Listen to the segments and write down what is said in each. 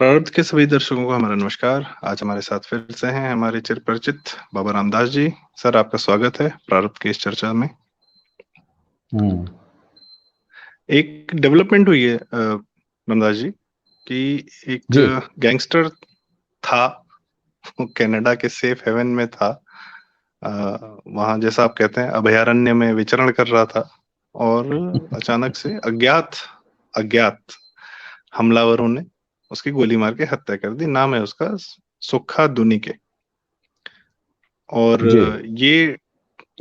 प्रारब्ध के सभी दर्शकों को हमारा नमस्कार। आज हमारे साथ फिर से हैं हमारे चिर परिचित बाबा रामदास जी। सर, आपका स्वागत है प्रारब्ध की इस चर्चा में। एक डेवलपमेंट हुई है रामदास जी कि एक जी। गैंगस्टर था, वो कनाडा के सेफ हेवन में था। वहां जैसा आप कहते हैं अभयारण्य में विचरण कर रहा था और अचानक से अज्ञात अज्ञात हमलावरों ने उसकी गोली मार के हत्या कर दी। नाम है उसका सुक्खा दुनिके। और जी।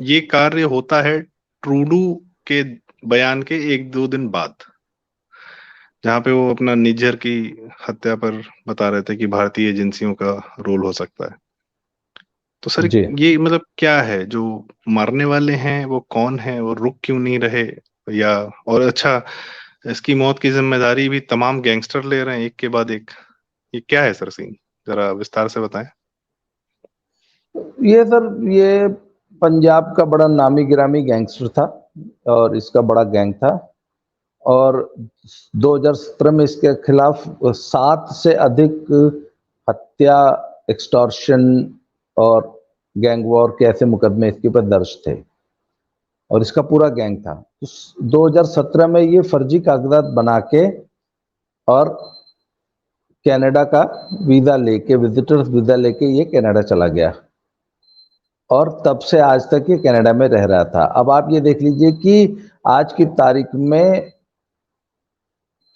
ये कार्य होता है ट्रूडू के बयान के 1-2 दिन बाद, जहां पे वो अपना निज्जर की हत्या पर बता रहे थे कि भारतीय एजेंसियों का रोल हो सकता है। तो सर, जी। ये मतलब क्या है जो मारने वाले हैं, वो कौन है, वो रुक क्यों नहीं रहे? या और अच्छा, इसकी मौत की जिम्मेदारी भी तमाम गैंगस्टर ले रहे हैं एक के बाद एक। ये क्या है सर सीन, जरा विस्तार से बताएं। ये पंजाब का बड़ा नामी गिरामी गैंगस्टर था और इसका बड़ा गैंग था। और 2017 में इसके खिलाफ 7 से अधिक हत्या, एक्सटॉर्शन और गैंग वॉर के ऐसे मुकदमे इसके ऊपर दर्ज थे और इसका पूरा गैंग था। 2017 में ये फर्जी कागजात बना के और कनाडा का वीजा लेके, विजिटर्स वीजा लेके ये कनाडा चला गया और तब से आज तक ये कनाडा में रह रहा था। अब आप ये देख लीजिए कि आज की तारीख में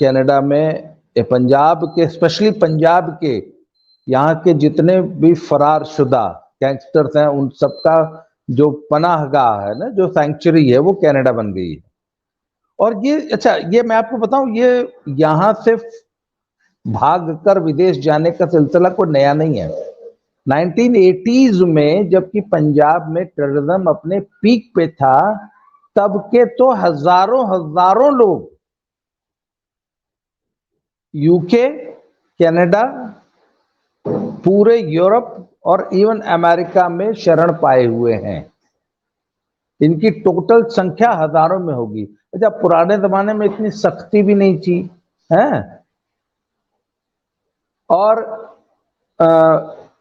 कनाडा में पंजाब के, स्पेशली पंजाब के यहाँ के जितने भी फरार शुदा गैंगस्टर्स हैं, उन सबका जो पनाहगाह है ना, जो सैंक्चुरी है, वो कनाडा बन गई है। और ये अच्छा, ये मैं आपको बताऊं, ये यहाँ से भाग कर विदेश जाने का सिलसिला कोई नया नहीं है। 1980s में जबकि पंजाब में टेररिज्म अपने पीक पे था, तब के तो हजारों हजारों लोग यूके, कनाडा, पूरे यूरोप और इवन अमेरिका में शरण पाए हुए हैं। इनकी टोटल संख्या हजारों में होगी। अच्छा, पुराने जमाने में इतनी सख्ती भी नहीं थी, है, और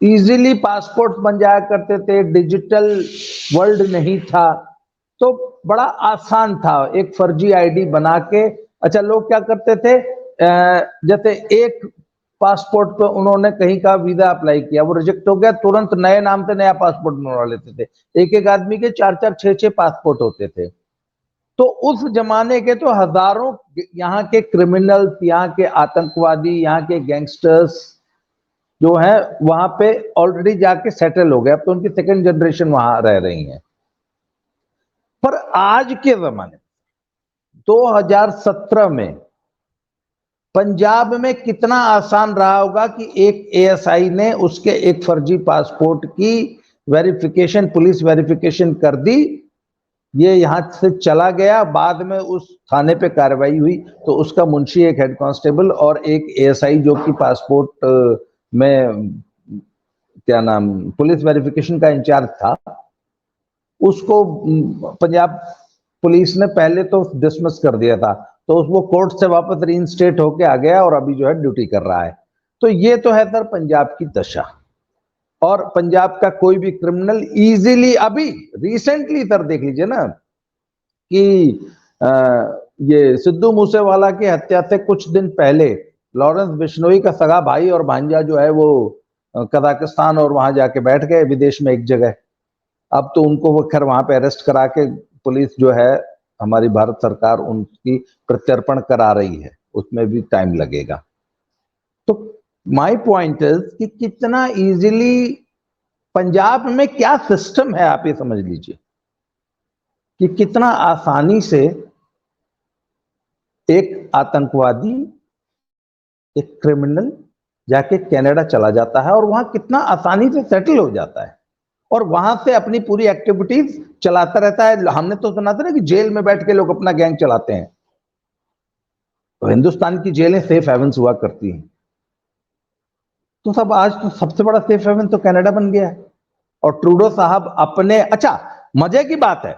इजीली पासपोर्ट बन जाया करते थे, डिजिटल वर्ल्ड नहीं था, तो बड़ा आसान था एक फर्जी आईडी बना के। अच्छा, लोग क्या करते थे, जैसे एक पासपोर्ट पे उन्होंने कहीं का वीजा अप्लाई किया, वो रिजेक्ट हो गया, तुरंत नए नाम से नया पासपोर्ट बनवा लेते थे। एक एक आदमी के 4-4, 6-6 पासपोर्ट होते थे। तो उस जमाने के तो हजारों यहाँ के क्रिमिनल्स, यहाँ के आतंकवादी, यहाँ के गैंगस्टर्स जो है वहां पे ऑलरेडी जाके सेटल हो गए। अब तो उनकी सेकंड जनरेशन वहां रह रही है। पर आज के जमाने 2017 में पंजाब में कितना आसान रहा होगा कि एक एएसआई ने उसके एक फर्जी पासपोर्ट की वेरिफिकेशन, पुलिस वेरिफिकेशन कर दी, ये यहां से चला गया, बाद में उस थाने पे कार्रवाई हुई तो उसका मुंशी, एक हेड कांस्टेबल और एक एएसआई जो कि पासपोर्ट में क्या नाम, पुलिस वेरिफिकेशन का इंचार्ज था, उसको पंजाब पुलिस ने पहले तो डिसमिस कर दिया था, तो वो कोर्ट से वापस रीइंस्टेट होके आ गया और अभी जो है ड्यूटी कर रहा है। तो ये तो है सर पंजाब की दशा। और पंजाब का कोई भी क्रिमिनल इजीली, अभी रिसेंटली सर देख लीजिए ना कि ये सिद्धू मूसेवाला की हत्या से कुछ दिन पहले लॉरेंस बिश्नोई का सगा भाई और भांजा जो है वो कजाकिस्तान और वहां जाके बैठ गए विदेश में एक जगह। अब तो उनको वो खैर वहां पे अरेस्ट करा के पुलिस जो है, हमारी भारत सरकार उनकी प्रत्यर्पण करा रही है, उसमें भी टाइम लगेगा। तो माय पॉइंट इज कि कितना इजीली पंजाब में क्या सिस्टम है, आप ये समझ लीजिए कि कितना आसानी से एक आतंकवादी, एक क्रिमिनल जाके कनाडा चला जाता है और वहां कितना आसानी से सेटल हो जाता है और वहां से अपनी पूरी एक्टिविटीज चलाता रहता है। हमने तो सुना था ना कि जेल में बैठ के लोग अपना गैंग चलाते हैं। तो हिंदुस्तान की जेलें सेफ हेवन्स हुआ करती हैं, तो सब आज तो सबसे बड़ा सेफ हेवन तो कनाडा बन गया है। और ट्रूडो साहब अपने, अच्छा मजे की बात है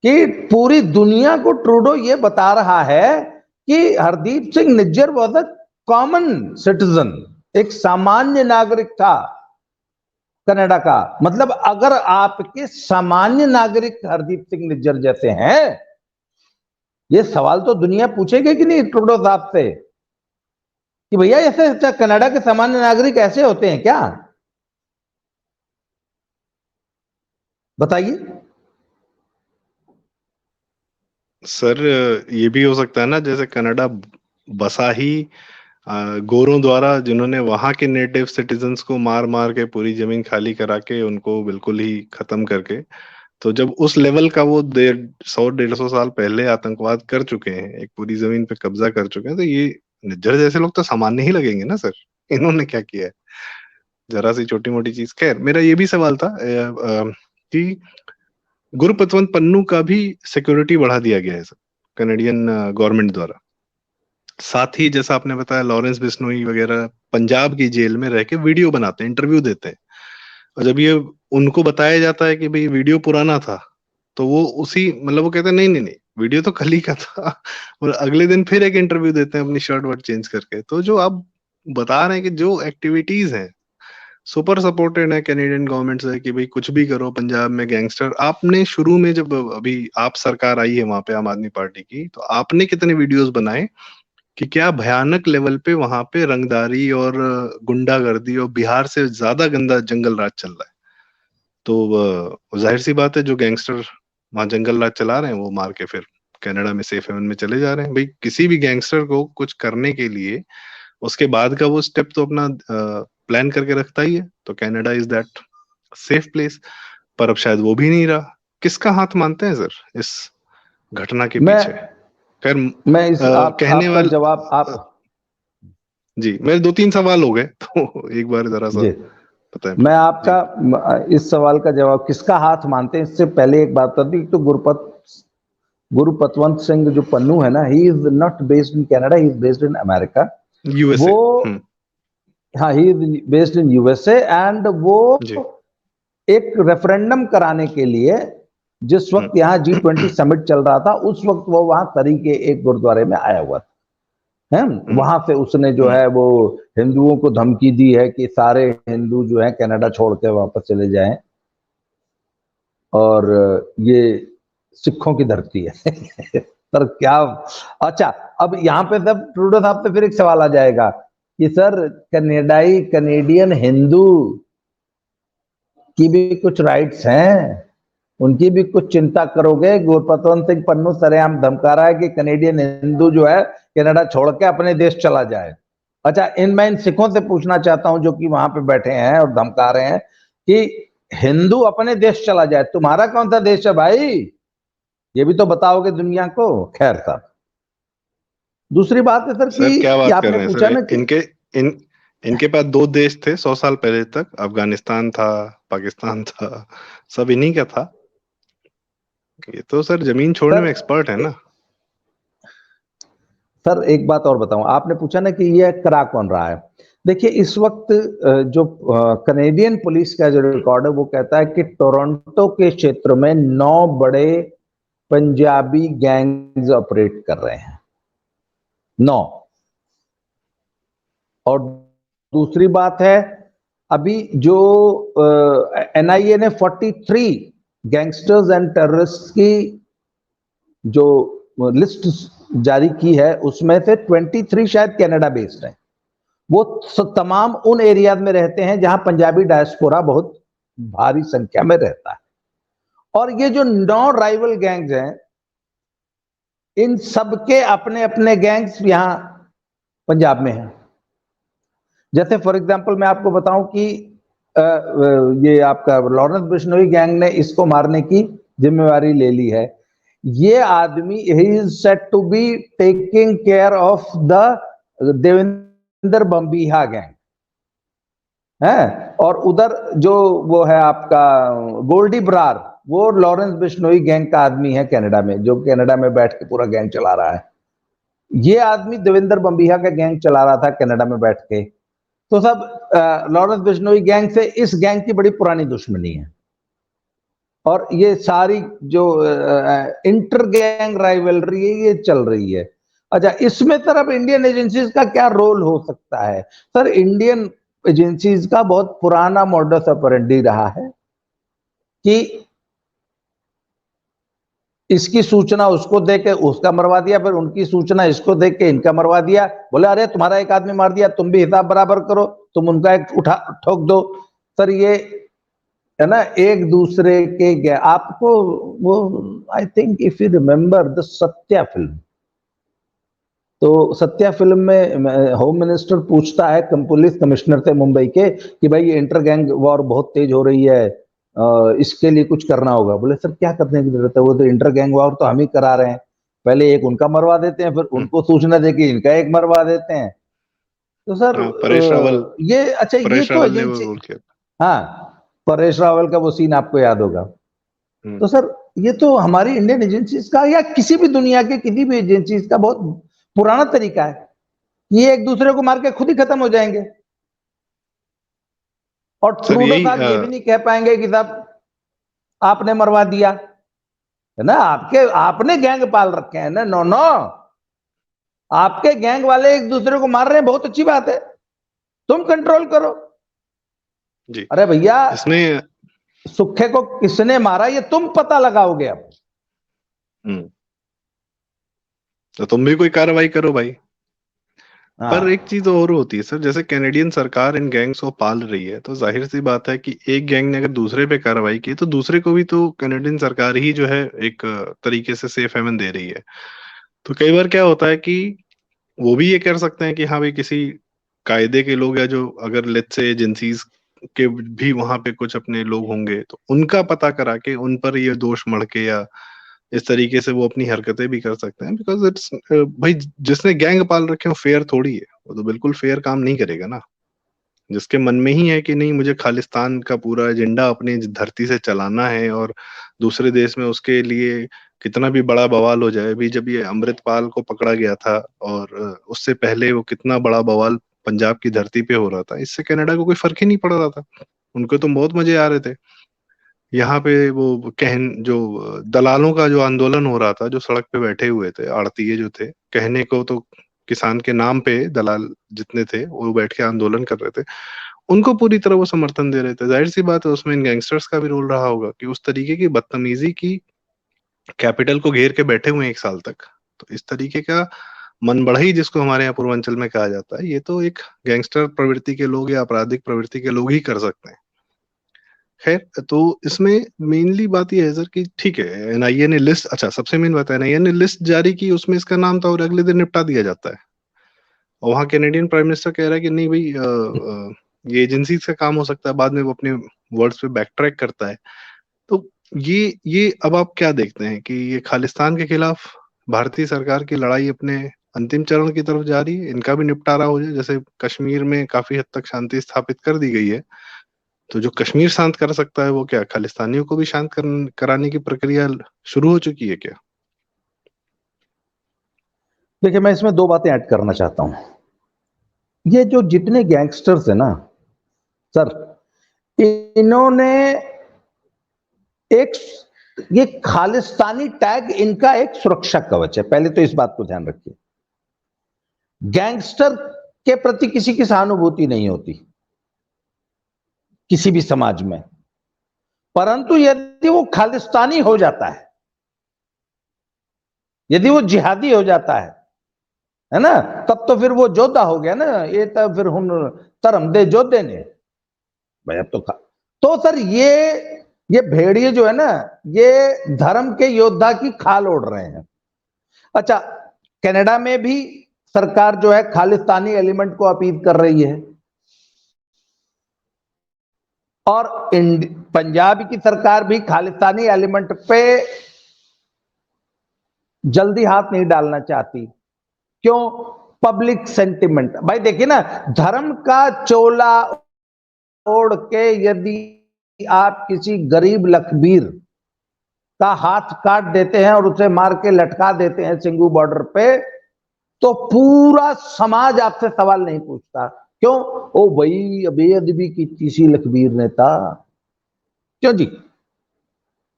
कि पूरी दुनिया को ट्रूडो ये बता रहा है कि Hardeep Singh Nijjar was a common citizen, एक सामान्य नागरिक था कनाडा का। मतलब अगर आपके सामान्य नागरिक हरदीप सिंह निज्जर जैसे हैं, ये सवाल तो दुनिया पूछेगी कि नहीं ट्रूडो साहब से कि भैया ऐसे कनाडा के सामान्य नागरिक ऐसे होते हैं क्या? बताइए। सर ये भी हो सकता है ना, जैसे कनाडा बसा ही गोरों द्वारा, जिन्होंने वहां के नेटिव सिटीजन्स को मार मार के पूरी जमीन खाली करा के उनको बिल्कुल ही खत्म करके, तो जब उस लेवल का वो 100-150 साल पहले आतंकवाद कर चुके हैं, एक पूरी जमीन पे कब्जा कर चुके हैं, तो ये निज्जर जैसे लोग तो सामान्य ही लगेंगे ना सर। इन्होंने क्या किया है, जरा सी छोटी मोटी चीज। खैर, मेरा ये भी सवाल था कि गुरपतवंत पन्नू का भी सिक्योरिटी बढ़ा दिया गया है सर, कनेडियन गवर्नमेंट द्वारा। साथ ही जैसा आपने बताया, लॉरेंस बिश्नोई वगैरह पंजाब की जेल में रह के वीडियो बनाते हैं, इंटरव्यू देते हैं, और जब ये उनको बताया जाता है कि भाई वीडियो पुराना था, तो वो उसी मतलब वो कहते हैं नहीं नहीं नहीं, वीडियो तो कल ही का था, और अगले दिन फिर एक इंटरव्यू देते हैं अपनी शर्ट वर्ट चेंज करके। तो जो आप बता रहे हैं कि जो एक्टिविटीज हैं सुपर सपोर्टेड है कैनेडियन गवर्नमेंट से कि भाई कुछ भी करो पंजाब में गैंगस्टर, आपने शुरू में जब अभी आप सरकार आई है वहां पे आम आदमी पार्टी की, तो आपने कितने वीडियोस बनाए कि क्या भयानक लेवल पे वहां पे रंगदारी और गुंडागर्दी और बिहार से ज्यादा गंदा जंगल राज चल रहा है। तो जाहिर सी बात है, जो गैंगस्टर वहां जंगल राज चला रहे हैं वो मार के फिर कनाडा में सेफ हेवन में चले जा रहे हैं। भाई किसी भी गैंगस्टर को कुछ करने के लिए उसके बाद का वो स्टेप तो अपना प्लान करके रखता ही है, तो Canada is that safe place. पर अब शायद वो भी नहीं रहा। किसका हाथ मानते हैं सर इस घटना के पीछे? खैर, मैं इस कहने आपका वाले जवाब आप जी, मेरे 2-3 सवाल हो गए, तो एक बार जरा सा जी, बताएं मैं प्लीज जी। आपका इस सवाल का जवाब किसका हाथ मानते हैं इससे पहले एक बात कर दी। तो गुरुपतवंत सिंह जो पन्नू है ना, he is not based in Canada, he is based in America. USA. वो हाँ, he is based in USA and वो जी। एक रेफरेंडम कराने के लिए जिस वक्त यहाँ G20 समिट चल रहा था, उस वक्त वो वहां तरी के एक गुरुद्वारे में आया हुआ था है। वहां से उसने जो है वो हिंदुओं को धमकी दी है कि सारे हिंदू जो है कनाडा छोड़ के वापस चले जाएं, और ये सिखों की धरती है। सर क्या, अच्छा अब यहाँ पे सब ट्रूडो साहब पे फिर एक सवाल आ जाएगा कि सर कनेडियन हिंदू की भी कुछ राइट्स हैं, उनकी भी कुछ चिंता करोगे? गुरपतवंत सिंह पन्नू सरेआम धमका रहा है कि कनेडियन हिंदू जो है कनाडा छोड़ के अपने देश चला जाए। अच्छा, मैं इन सिखों से पूछना चाहता हूं जो कि वहां पे बैठे हैं और धमका रहे हैं कि हिंदू अपने देश चला जाए, तुम्हारा कौन सा देश है भाई? ये भी तो बताओगे दुनिया को। खैर साहब, दूसरी बात है सर सर क्या कि बात कर आपने रहे हैं पूछा सर? ना कि इनके पास 2 देश थे 100 साल पहले तक, अफगानिस्तान था, पाकिस्तान था, सब इन्हीं का था। ये तो सर जमीन छोड़ने सर में एक्सपर्ट है ना। सर एक बात और बताऊं, आपने पूछा ना कि ये करा कौन रहा है। देखिए इस वक्त जो कनेडियन पुलिस का जो रिकॉर्ड है वो कहता है कि टोरंटो के क्षेत्र में 9 बड़े पंजाबी गैंग्स ऑपरेट कर रहे हैं, 9। और दूसरी बात है, अभी जो एनआईए ने 43 गैंगस्टर्स एंड टेररिस्ट की जो लिस्ट जारी की है, उसमें से 23 शायद कनाडा बेस्ड है। वो तमाम उन एरिया में रहते हैं जहां पंजाबी डायस्पोरा बहुत भारी संख्या में रहता है। और ये जो 9 राइवल गैंग्स हैं, इन सबके अपने अपने गैंग्स यहां पंजाब में हैं। जैसे फॉर एग्जांपल मैं आपको बताऊं कि ये आपका लॉरेंस बिश्नोई गैंग ने इसको मारने की जिम्मेवारी ले ली है। ये आदमी he is set to be taking care of the Devendra Bambiha gang है। और उधर जो वो है आपका गोल्डी ब्रार, वो लॉरेंस बिश्नोई गैंग का आदमी है कनाडा में, जो कनाडा में बैठ के पूरा गैंग चला रहा है। ये आदमी देवेंद्र बम्बीहा का गैंग चला रहा था कनाडा में बैठ के। तो सब लॉरेंस बिश्नोई गैंग से इस गैंग की बड़ी पुरानी दुश्मनी है। और ये सारी जो इंटर गैंग राइवलरी है ये चल रही है। अच्छा, इसमें सर अब इंडियन एजेंसीज का क्या रोल हो सकता है? सर, इंडियन एजेंसीज का बहुत पुराना मॉडस ऑपरेंडी रहा है कि इसकी सूचना उसको देके उसका मरवा दिया, फिर उनकी सूचना इसको देख के इनका मरवा दिया। बोले अरे तुम्हारा एक आदमी मार दिया, तुम भी हिसाब बराबर करो, तुम उनका एक उठा ठोक दो। सर ये है ना, एक दूसरे के आपको वो, I think if you remember the Satya film, तो सत्या फिल्म में होम मिनिस्टर पूछता है पुलिस कमिश्नर से मुंबई के कि भाई ये इंटर गैंग वॉर बहुत तेज हो रही है, इसके लिए कुछ करना होगा। बोले सर क्या करने की जरूरत है, वो तो इंटर गैंग वॉर तो हम ही करा रहे हैं, पहले एक उनका मरवा देते हैं, फिर उनको सूचना देके इनका एक मरवा देते हैं। तो सर हाँ, परेश रावल, ये अच्छा, ये परेश तो रावल ने वो एजेंसी, रोल किया। हाँ, परेश रावल का वो सीन आपको याद होगा। हम्म। तो सर ये तो हमारी इंडियन एजेंसीज का या किसी भी दुनिया के किसी भी एजेंसीज का बहुत पुराना तरीका है, ये एक दूसरे को मार के खुद ही खत्म हो जाएंगे। और सर ट्रूडो यही साहब ये भी नहीं कह पाएंगे कि साहब आपने मरवा दिया, है ना, आपके आपने गैंग पाल रखे हैं ना। नो नो, आपके गैंग वाले एक दूसरे को मार रहे हैं, बहुत अच्छी बात है, तुम कंट्रोल करो। जी, अरे भैया, इसमें सुखे को किसने मारा ये तुम पता लगाओगे अब। हम्म, तो तुम भी कोई कार्रवाई करो भाई। पर एक हाँ, चीज और होती है सर, जैसे कैनेडियन सरकार इन गैंग्स को पाल रही है, तो जाहिर सी बात है कि एक गैंग ने अगर दूसरे पे कार्रवाई की तो दूसरे को भी तो कैनेडियन सरकार ही जो है एक तरीके से सेफ हेवन दे रही है। तो कई बार क्या होता है कि वो भी ये कर सकते हैं कि हाँ भाई, किसी कायदे के लोग या जो अगर लेट्स से एजेंसीज के भी वहां पे कुछ अपने लोग होंगे, तो उनका पता करा के उन पर ये दोष मढ़ के या इस तरीके से वो अपनी हरकतें भी कर सकते हैं। बिकॉज इट्स भाई, जिसने गैंग पाल रखे हो फेयर थोड़ी है, वो तो बिल्कुल फेयर काम नहीं करेगा ना। जिसके मन में ही है कि नहीं, मुझे खालिस्तान का पूरा एजेंडा अपनी धरती से चलाना है, और दूसरे देश में उसके लिए कितना भी बड़ा बवाल हो जाए। अभी जब ये अमृतपाल को पकड़ा गया था, और उससे पहले वो कितना बड़ा बवाल पंजाब की धरती पे हो रहा था, इससे कनाडा को कोई फर्क ही नहीं पड़ रहा था। उनको तो बहुत मजे आ रहे थे। यहाँ पे वो जो दलालों का जो आंदोलन हो रहा था, जो सड़क पे बैठे हुए थे आड़तीये जो थे, कहने को तो किसान के नाम पे दलाल जितने थे वो बैठ के आंदोलन कर रहे थे, उनको पूरी तरह वो समर्थन दे रहे थे। जाहिर सी बात है उसमें इन गैंगस्टर्स का भी रोल रहा होगा कि उस तरीके की बदतमीजी की, कैपिटल को घेर के बैठे हुए हैं 1 साल तक। तो इस तरीके का मन बढ़ई जिसको हमारे यहाँ पूर्वांचल में कहा जाता है, ये तो एक गैंगस्टर प्रवृत्ति के लोग या आपराधिक प्रवृत्ति के लोग ही कर सकते हैं। खैर, तो इसमें मेनली बात यह है सर कि ठीक है, एनआईए ने लिस्ट, अच्छा सबसे मेन बात है, एनआईए ने लिस्ट जारी की, उसमें इसका नाम था और अगले दिन निपटा दिया जाता है। और वहाँ कैनेडियन प्राइम मिनिस्टर कह रहा है कि नहीं भाई, ये एजेंसी का काम हो सकता है, बाद में वो अपने वर्ड्स पे बैक ट्रैक करता है। तो ये अब आप क्या देखते हैं कि ये खालिस्तान के खिलाफ भारतीय सरकार की लड़ाई अपने अंतिम चरण की तरफ जा रही है, इनका भी निपटारा हो जाए? जैसे कश्मीर में काफी हद तक शांति स्थापित कर दी गई है, तो जो कश्मीर शांत कर सकता है वो क्या खालिस्तानियों को भी शांत कराने की प्रक्रिया शुरू हो चुकी है क्या? देखिए मैं इसमें दो बातें ऐड करना चाहता हूं। ये जो जितने गैंगस्टर्स है ना सर, इन्होंने एक, ये खालिस्तानी टैग इनका एक सुरक्षा कवच है, पहले तो इस बात को ध्यान रखिए। गैंगस्टर के प्रति किसी की सहानुभूति नहीं होती किसी भी समाज में, परंतु यदि वो खालिस्तानी हो जाता है, यदि वो जिहादी हो जाता है ना, तब तो फिर वो जोधा हो गया ना, ये तो फिर हम धर्म दे जोधे ने भाई, अब तो तो सर ये भेड़िए जो है ना, ये धर्म के योद्धा की खाल ओढ़ रहे हैं। अच्छा, कनाडा में भी सरकार जो है खालिस्तानी एलिमेंट को अपील कर रही है, और पंजाब की सरकार भी खालिस्तानी एलिमेंट पे जल्दी हाथ नहीं डालना चाहती। क्यों? Public sentiment. भाई देखिए ना, धर्म का चोला ओढ़ के यदि आप किसी गरीब लखबीर का हाथ काट देते हैं और उसे मार के लटका देते हैं सिंगू बॉर्डर पे, तो पूरा समाज आपसे सवाल नहीं पूछता। क्यों? ओ भाई बेअदबी की किसी लखबीर ने था। क्यों जी?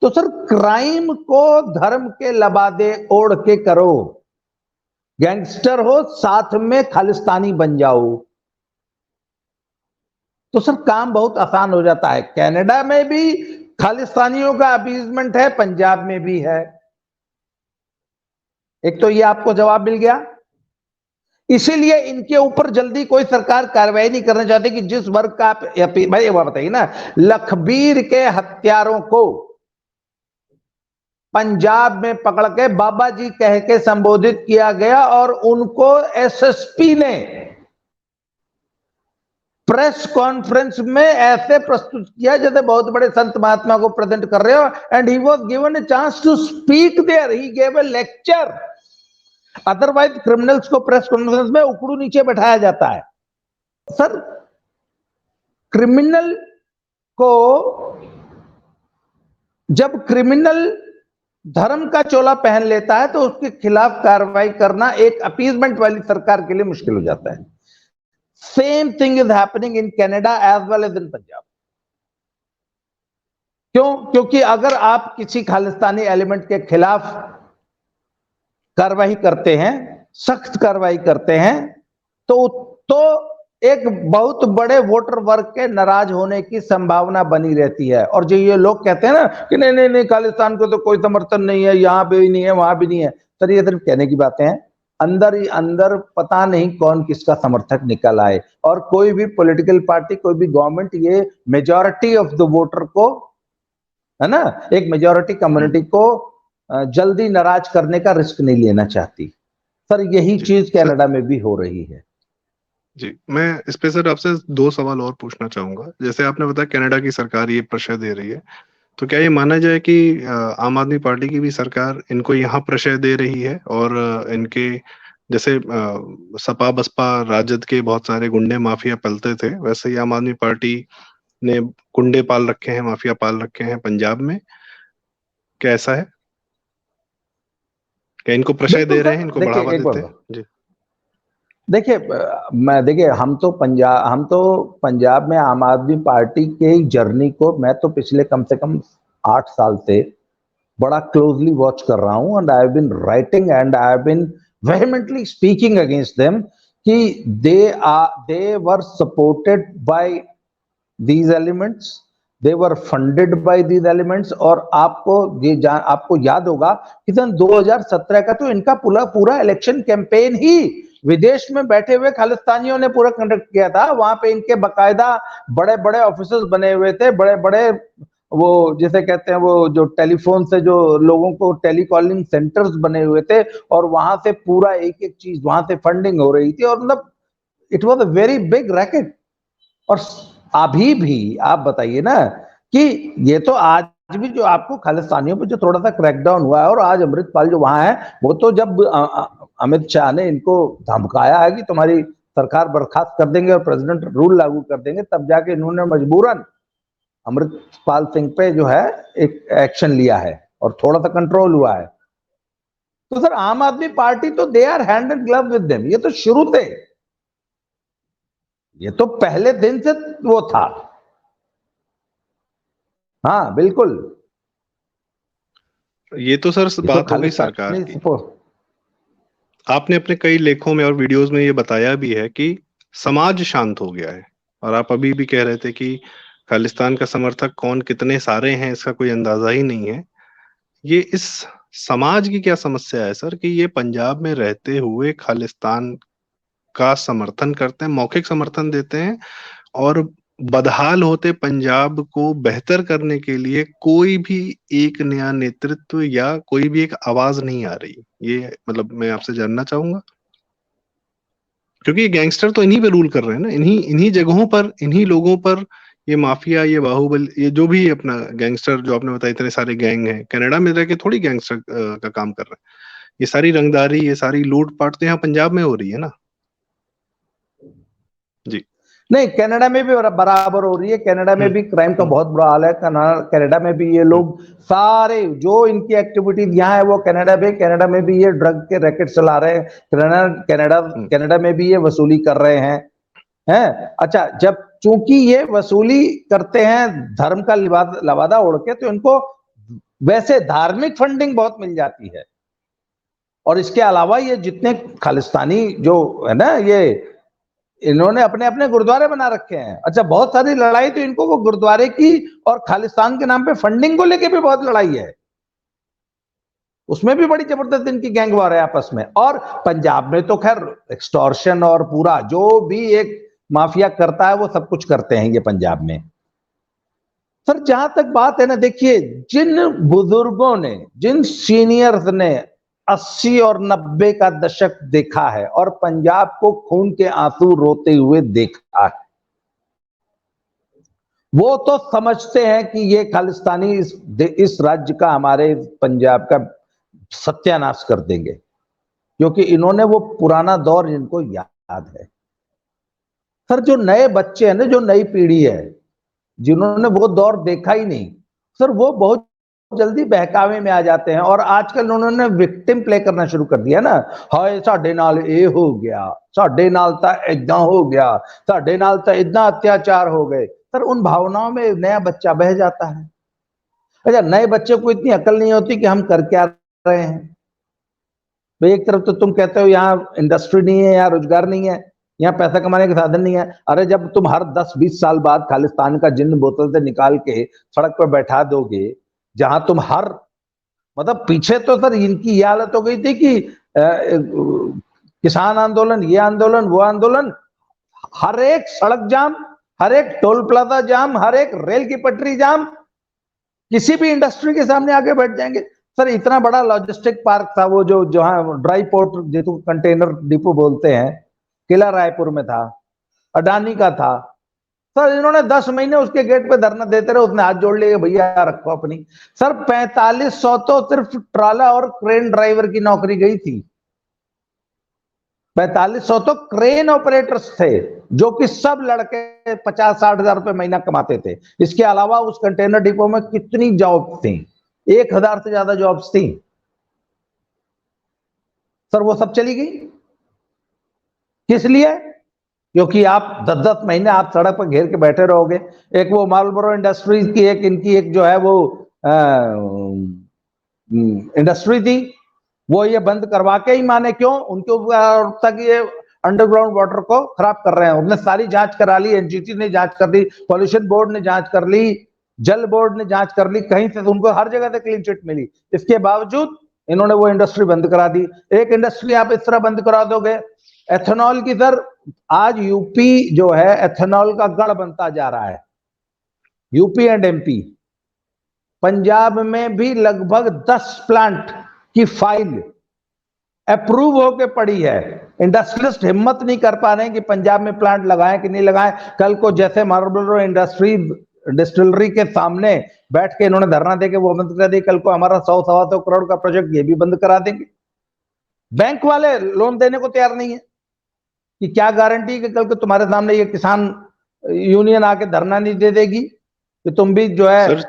तो सर क्राइम को धर्म के लबादे ओढ़ के करो, गैंगस्टर हो, साथ में खालिस्तानी बन जाओ, तो सर काम बहुत आसान हो जाता है। कनाडा में भी खालिस्तानियों का अपीजमेंट है, पंजाब में भी है। एक तो ये आपको जवाब मिल गया। इसीलिए इनके ऊपर जल्दी कोई सरकार कार्रवाई नहीं करना चाहती कि जिस वर्ग का आप भाई बताइए ना, लखबीर के हत्यारों को पंजाब में पकड़ के बाबा जी कह के संबोधित किया गया और उनको एसएसपी ने प्रेस कॉन्फ्रेंस में ऐसे प्रस्तुत किया जैसे बहुत बड़े संत महात्मा को प्रेजेंट कर रहे हो, and he was given a chance to speak there, he gave a lecture. Otherwise criminals को प्रेस कॉन्फ्रेंस में उकड़ू नीचे बैठाया जाता है। सर क्रिमिनल को, जब क्रिमिनल धर्म का चोला पहन लेता है तो उसके खिलाफ कार्रवाई करना एक अपीजमेंट वाली सरकार के लिए मुश्किल हो जाता है। Same thing is happening in Canada as well as in Punjab. क्यों? क्योंकि अगर आप किसी खालिस्तानी एलिमेंट के खिलाफ कार्रवाई करते हैं, सख्त कार्रवाई करते हैं, तो एक बहुत बड़े वोटर वर्ग के नाराज होने की संभावना बनी रहती है। और जो ये लोग कहते हैं ना कि नहीं नहीं नहीं खालिस्तान को तो कोई समर्थन नहीं है, यहां भी नहीं है वहां भी नहीं है, सर ये सिर्फ कहने की बातें हैं। अंदर ही अंदर पता नहीं कौन किसका समर्थक निकल आए, और कोई भी पॉलिटिकल पार्टी, कोई भी गवर्नमेंट ये मेजॉरिटी ऑफ द वोटर को, है ना, एक मेजॉरिटी कम्युनिटी को जल्दी नाराज करने का रिस्क नहीं लेना चाहती। सर यही चीज कनाडा में भी हो रही है। जी, मैं इस पे सर आपसे 2 सवाल और पूछना चाहूंगा। जैसे आपने बताया कनाडा की सरकार ये प्रशय दे रही है, तो क्या ये माना जाए कि आम आदमी पार्टी की भी सरकार इनको यहाँ प्रशय दे रही है, और इनके जैसे सपा बसपा राजद के बहुत सारे गुंडे माफिया पलते थे, वैसे ही आम आदमी पार्टी ने गुंडे पाल रखे हैं, माफिया पाल रखे हैं पंजाब में, क्या ऐसा है? क्या इनको प्रशय दे रहे हैं, इनको बढ़ावा देते हैं? जी देखिए, देखिए हम तो पंजाब में आम आदमी पार्टी के जर्नी को मैं तो पिछले कम से कम 8 साल से बड़ा क्लोजली वॉच कर रहा हूं, and I have been writing and I have been vehemently speaking against them कि they were supported by these elements, they were funded by these elements. और आपको याद होगा कि सन 2017 का तो इनका पूरा इलेक्शन कैंपेन ही विदेश में बैठे हुए खालिस्तानियों ने पूरा कंडक्ट किया था। वहां पे इनके बकायदा बड़े बड़े ऑफिसर्स बने हुए थे, बड़े बड़े वो जिसे कहते हैं वो जो टेलीफोन से जो लोगों को टेलीकॉलिंग सेंटर्स बने हुए थे, और वहां से पूरा एक एक चीज वहां से फंडिंग हो रही थी, और मतलब it was a very big racket. और अभी भी आप बताइए ना कि ये तो आज भी जो आपको खालिस्तानियों पर जो थोड़ा सा क्रैकडाउन हुआ है, और आज अमृतपाल जो वहां है, वो तो जब अमित शाह ने इनको धमकाया है कि तुम्हारी सरकार बर्खास्त कर देंगे और प्रेसिडेंट रूल लागू कर देंगे, तब जाके इन्होंने मजबूरन अमृतपाल सिंह पे जो है एक एक्शन लिया है और थोड़ा सा कंट्रोल हुआ है। तो सर आम आदमी पार्टी तो they are hand and glove with them, ये तो शुरू से, ये तो पहले दिन से वो था। हाँ बिल्कुल, ये तो सर बात हो गई सरकार की। आपने अपने कई लेखों में और वीडियोस में ये बताया भी है कि समाज शांत हो गया है, और आप अभी भी कह रहे थे कि खालिस्तान का समर्थक कौन कितने सारे हैं इसका कोई अंदाजा ही नहीं है। ये इस समाज की क्या समस्या है सर कि ये पंजाब में रहते हुए खालिस्तान का समर्थन करते हैं, मौखिक समर्थन देते हैं, और बदहाल होते पंजाब को बेहतर करने के लिए कोई भी एक नया नेतृत्व या कोई भी एक आवाज नहीं आ रही? ये मतलब मैं आपसे जानना चाहूंगा, क्योंकि ये गैंगस्टर तो इन्हीं पे रूल कर रहे हैं ना, इन्हीं इन्हीं जगहों पर, इन्हीं लोगों पर ये माफिया, ये बाहुबली, ये जो भी अपना गैंगस्टर जो आपने बताया, इतने सारे गैंग हैं, कनाडा में रह के थोड़ी गैंगस्टर का काम कर रहे हैं। ये सारी रंगदारी, ये सारी लूटपाट तो यहाँ पंजाब में हो रही है ना। जी नहीं, कनाडा में भी बराबर हो रही है। कनाडा में भी क्राइम का बहुत बुरा हाल है। कनाडा में भी ये लोग सारे जो इनकी एक्टिविटीज यहाँ है वो कनाडा में भी ये ड्रग के रैकेट चला रहे हैं। कनाडा में भी ये वसूली कर रहे हैं। अच्छा, जब चूंकि ये वसूली करते हैं धर्म का लवादा ओढ़ के, तो इनको वैसे धार्मिक फंडिंग बहुत मिल जाती है। और इसके अलावा ये जितने खालिस्तानी जो है ना, ये इन्होंने अपने अपने गुरुद्वारे बना रखे हैं। अच्छा, बहुत सारी लड़ाई तो इनको वो गुरुद्वारे की और खालिस्तान के नाम पे फंडिंग को लेके भी बहुत लड़ाई है, उसमें भी बड़ी जबरदस्त इनकी गैंग वॉर है आपस में। और पंजाब में तो खैर एक्सटॉर्शन और पूरा जो भी एक माफिया करता है वो सब कुछ करते हैं ये पंजाब में। सर जहां तक बात है ना, देखिए जिन बुजुर्गों ने, जिन सीनियर्स ने 80 और 90 का दशक देखा है और पंजाब को खून के आंसू रोते हुए देखा है, वो तो समझते हैं कि ये खालिस्तानी इस राज्य का, हमारे पंजाब का सत्यानाश कर देंगे, क्योंकि इन्होंने वो पुराना दौर जिनको याद है। सर जो नए बच्चे हैं ना, जो नई पीढ़ी है, जिन्होंने वो दौर देखा ही नहीं, सर वो बहुत जल्दी बहकावे में आ जाते हैं। और आजकल उन्होंने विक्टिम प्ले करना शुरू कर दिया ना, हाय साडे नाल ये हो गया, साडे नाल ता इदा हो गया, साडे नाल ता इतना अत्याचार हो गए। सर उन भावनाओं में नया बच्चा बह जाता है। अच्छा, नए बच्चे को इतनी अकल नहीं होती कि हम कर क्या रहे हैं। भाई एक तरफ तो तुम कहते हो यहाँ इंडस्ट्री नहीं है, यहाँ रोजगार नहीं है, यहाँ पैसा कमाने के साधन नहीं है। अरे जब तुम हर 10-20 साल बाद खालिस्तान का जिन्न बोतल से निकाल के सड़क पर बैठा दोगे, जहां तुम हर, मतलब पीछे तो सर इनकी ये हालत हो गई थी कि किसान आंदोलन, ये आंदोलन, वो आंदोलन, हर एक सड़क जाम, हर एक टोल प्लाजा जाम, हर एक रेल की पटरी जाम, किसी भी इंडस्ट्री के सामने आके बैठ जाएंगे। सर इतना बड़ा लॉजिस्टिक पार्क था वो, जो जहां ड्राई पोर्ट, जिसको कंटेनर डिपो बोलते हैं, किला रायपुर में था, अडानी का था। सर इन्होंने 10 महीने उसके गेट पे धरना देते रहे, उसने हाथ जोड़ लिए, भैया रखो अपनी। सर 4500 तो सिर्फ ट्राला और क्रेन ड्राइवर की नौकरी गई थी। 4500 तो क्रेन ऑपरेटर्स थे, जो कि सब लड़के 50-60 हजार रुपए महीना कमाते थे। इसके अलावा उस कंटेनर डिपो में कितनी जॉब्स थी, 1000 से ज्यादा जॉब्स थी। सर वो सब चली गई, किस लिए? क्योंकि आप 10-10 महीने आप सड़क पर घेर के बैठे रहोगे। एक वो मार्लबोरो इंडस्ट्रीज की एक इनकी एक जो है वो इंडस्ट्री थी, वो ये बंद करवा के ही माने, क्यों? उनके ऊपर तक ये अंडरग्राउंड वाटर को खराब कर रहे हैं। उन्होंने सारी जांच करा ली, एनजीटी ने जांच कर ली, पॉल्यूशन बोर्ड ने जांच कर ली, जल बोर्ड ने जांच कर ली, कहीं से उनको हर जगह से क्लीन चिट मिली। इसके बावजूद इन्होंने वो इंडस्ट्री बंद करा दी। एक इंडस्ट्री आप इस तरह बंद करा दोगे, एथेनॉल की। सर आज यूपी जो है एथेनॉल का गढ़ बनता जा रहा है, यूपी एंड एमपी। पंजाब में भी लगभग 10 प्लांट की फाइल अप्रूव होके पड़ी है। इंडस्ट्रियलिस्ट हिम्मत नहीं कर पा रहे हैं कि पंजाब में प्लांट लगाएं कि नहीं लगाएं। कल को जैसे मार्लबोरो इंडस्ट्री डिस्टिलरी के सामने बैठ के इन्होंने धरना देके वो बंद कर दी, कल को हमारा 100-125 करोड़ का प्रोजेक्ट ये भी बंद करा देंगे। बैंक वाले लोन देने को तैयार नहीं है, कि क्या गारंटी कि कल को तुम्हारे सामने ये किसान यूनियन आके धरना नहीं दे देगी कि तुम भी जो है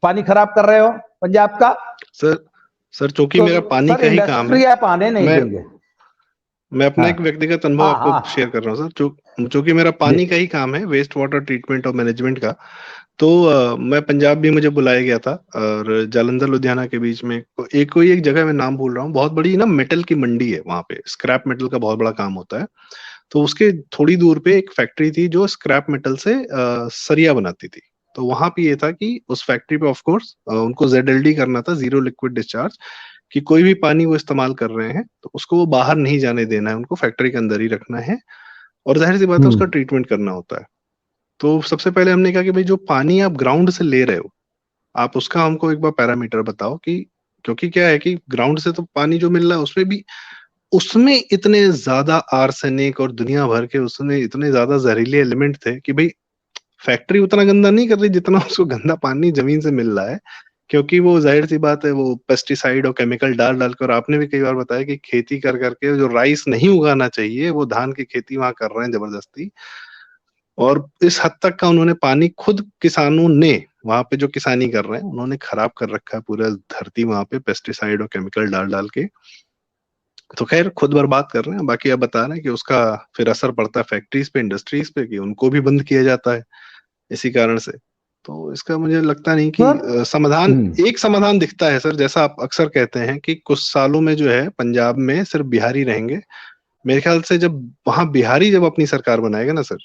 पानी खराब कर रहे हो पंजाब का। सर चूंकि तो मेरा पानी का ही काम है, आप आने नहीं देंगे। मैं अपना एक व्यक्तिगत अनुभव आपको शेयर कर रहा हूँ सर। चूंकि मेरा पानी का ही काम है, वेस्ट वाटर ट्रीटमेंट और मैनेजमेंट का, तो मैं पंजाब भी मुझे बुलाया गया था। और जालंधर लुधियाना के बीच में कोई एक जगह मैं नाम भूल रहा हूँ, बहुत बड़ी ना मेटल की मंडी है वहां पे, स्क्रैप मेटल का बहुत बड़ा काम होता है। तो उसके थोड़ी दूर पे एक फैक्ट्री थी जो स्क्रैप मेटल से सरिया बनाती थी। तो वहां पे ये था कि उस फैक्ट्री पे ऑफ कोर्स उनको ZLD करना था, जीरो लिक्विड डिस्चार्ज, कि कोई भी पानी वो इस्तेमाल कर रहे हैं तो उसको वो बाहर नहीं जाने देना है, उनको फैक्ट्री के अंदर ही रखना है। और जाहिर सी बात है उसका ट्रीटमेंट करना होता है। तो सबसे पहले हमने कहा कि भाई जो पानी आप ग्राउंड से ले रहे हो, आप उसका हमको एक बार पैरामीटर बताओ, कि क्योंकि क्या है कि ग्राउंड से तो पानी जो मिल रहा है उसमें इतने ज्यादा आर्सेनिक और दुनिया भर के उसमें इतने ज्यादा जहरीले एलिमेंट थे कि भाई फैक्ट्री उतना गंदा नहीं कर रही जितना उसको गंदा पानी जमीन से मिल रहा है। क्योंकि वो जाहिर सी बात है वो पेस्टिसाइड और केमिकल डाल डालकर, आपने भी कई बार बताया कि खेती कर करके जो राइस नहीं उगाना चाहिए वो धान की खेती वहां कर रहे हैं जबरदस्ती। और इस हद तक का उन्होंने पानी खुद किसानों ने वहां पे जो किसानी कर रहे हैं उन्होंने खराब कर रखा है पूरा धरती वहां पे, पेस्टिसाइड और केमिकल डाल डाल के। तो खैर खुद बर्बाद कर रहे हैं। बाकी अब बता रहे हैं कि उसका फिर असर पड़ता है फैक्ट्रीज पे, इंडस्ट्रीज पे, कि उनको भी बंद किया जाता है इसी कारण से। तो इसका मुझे लगता नहीं कि समाधान, एक समाधान दिखता है सर, जैसा आप अक्सर कहते हैं कि कुछ सालों में जो है पंजाब में सिर्फ बिहारी रहेंगे। मेरे ख्याल से जब वहां बिहारी जब अपनी सरकार बनाएगा ना सर,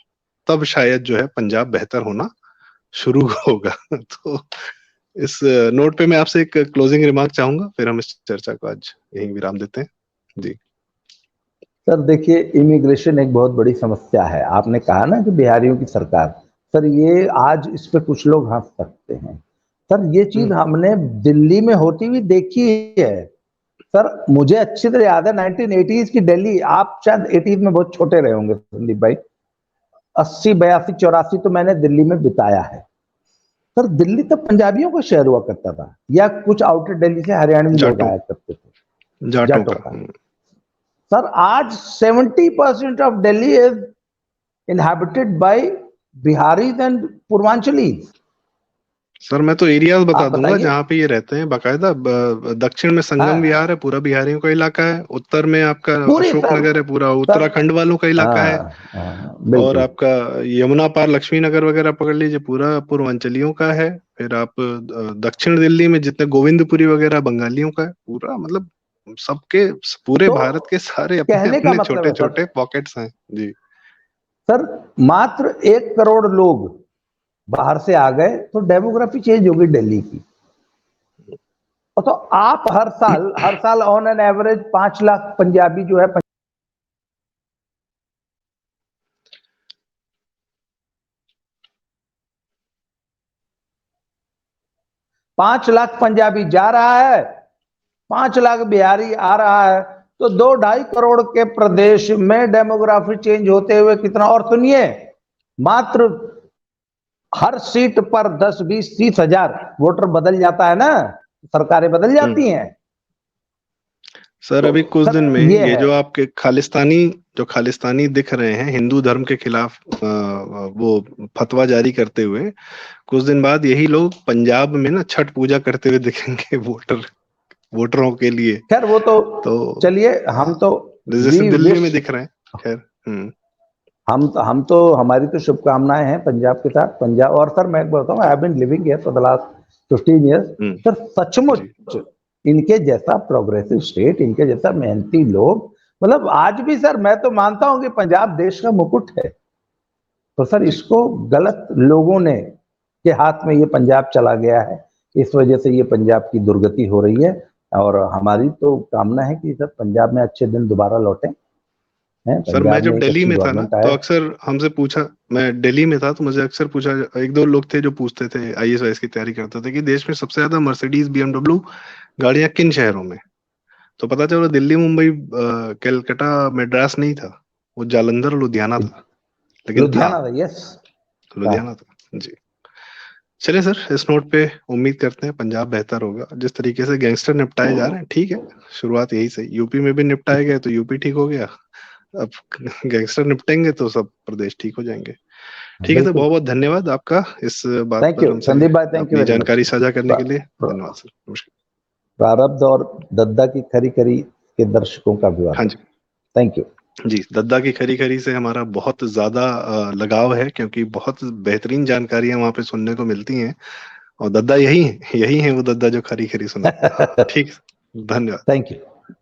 तब शायद जो है पंजाब बेहतर होना शुरू होगा। तो इस नोट पे मैं आपसे एक क्लोजिंग रिमार्क चाहूंगा, फिर हम इस चर्चा को आज यहीं विराम देते हैं जी। सर देखिए, इमिग्रेशन एक बहुत बड़ी समस्या है। आपने कहा ना कि बिहारियों की सरकार, सर ये आज इस पे कुछ लोग हंस सकते हैं। सर ये चीज हमने दिल्ली में होती हुई देखी है। सर मुझे अच्छी तरह याद है 1980s की दिल्ली, आप शायद 80s में बहुत छोटे रहे होंगे संदीप भाई, 80, 82, 84 तो मैंने दिल्ली में बिताया है। सर दिल्ली तो पंजाबियों का शहर हुआ करता था, या कुछ आउटर दिल्ली से हरियाणवी लोग आया करते थे, जाटों का। सर आज 70% of Delhi is inhabited by Biharis and Purvanchalis। Sir मैं तो एरियाज बता दूंगा बताइए। जहाँ पे ये रहते हैं बाकायदा। दक्षिण में संगम विहार है, पूरा बिहारियों का इलाका है। उत्तर में आपका अशोक नगर है, पूरा उत्तराखंड वालों का इलाका है। और आपका यमुना पार लक्ष्मी नगर वगैरह पकड़ लीजिए, पूरा पूर्वांचलियों का है। फिर आप दक्षिण दिल्ली में जितने गोविंदपुरी वगैरह बंगालियों का है। पूरा मतलब सबके, पूरे भारत के सारे अपने अपने छोटे छोटे पॉकेट्स हैं जी। सर मात्र 1 करोड़ लोग बाहर से आ गए तो डेमोग्राफी चेंज होगी दिल्ली की। और तो आप हर साल on an average 5 lakh Punjabi जो है, 5 लाख पंजाबी जा रहा है, 5 लाख बिहारी आ रहा है, तो 2-2.5 करोड़ के प्रदेश में डेमोग्राफी चेंज होते हुए कितना। और सुनिए, मात्र हर सीट पर 10, 20, 30 हजार वोटर बदल जाता है ना, सरकारें बदल जाती हैं। सर अभी कुछ दिन में ये जो आपके खालिस्तानी दिख रहे हैं हिंदू धर्म के खिलाफ, वो फतवा जारी करते हुए, कुछ दिन बाद यही लोग पंजाब में ना छठ पूजा करते हुए दिखेंगे वोटरों के लिए। खैर वो तो चलिए, हम तो जैसे दिल्ली में दिख रहे हैं। खैर हम तो हमारी तो शुभकामनाएं हैं पंजाब के साथ। पंजाब, और सर मैं बताऊं, I have been living here for the last 15 years. Sir सचमुच इनके जैसा प्रोग्रेसिव स्टेट, इनके जैसा मेहनती लोग, मतलब आज भी सर मैं तो मानता हूं कि पंजाब देश का मुकुट है। तो सर इसको गलत लोगों ने के हाथ में ये पंजाब चला गया है, इस वजह से ये पंजाब की दुर्गति हो रही है। और हमारी तो कामना है कि सर पंजाब में अच्छे दिन दोबारा लौटें। सर मैं जब दिल्ली में था ना, तो अक्सर हमसे पूछा, मैं दिल्ली में था तो मुझे अक्सर पूछा, 1-2 लोग थे जो पूछते थे, IAS की तैयारी करते थे, कि देश में सबसे ज्यादा मर्सिडीज BMW गाड़ियां किन शहरों में। तो पता चला दिल्ली, मुंबई, कलकत्ता, मद्रास नहीं था, वो जालंधर, लुधियाना था। लेकिन लुधियाना था जी। चलिए सर, इस नोट पे उम्मीद करते हैं पंजाब बेहतर होगा। जिस तरीके से गैंगस्टर निपटाए जा रहे हैं, ठीक है, शुरुआत यही से यूपी में भी निपटाए गए तो यूपी ठीक हो गया। अब गैंगस्टर निपटेंगे तो सब प्रदेश ठीक हो जाएंगे। ठीक है सर, बहुत बहुत धन्यवाद आपका इस बात पर हमसे अपनी जानकारी साझा करने के लिए। धन्यवाद सर, नमस्कार। प्रारब्ध और दद्दा की खरी खरी के दर्शकों का भी हाँ जी, थैंक यू जी। दद्दा की खरी खरी से हमारा बहुत ज्यादा लगाव है, क्योंकि बहुत बेहतरीन जानकारियां वहां पे सुनने को मिलती हैं। और दद्दा यही है वो दद्दा जो खरी खरी सुना। ठीक, धन्यवाद, थैंक यू।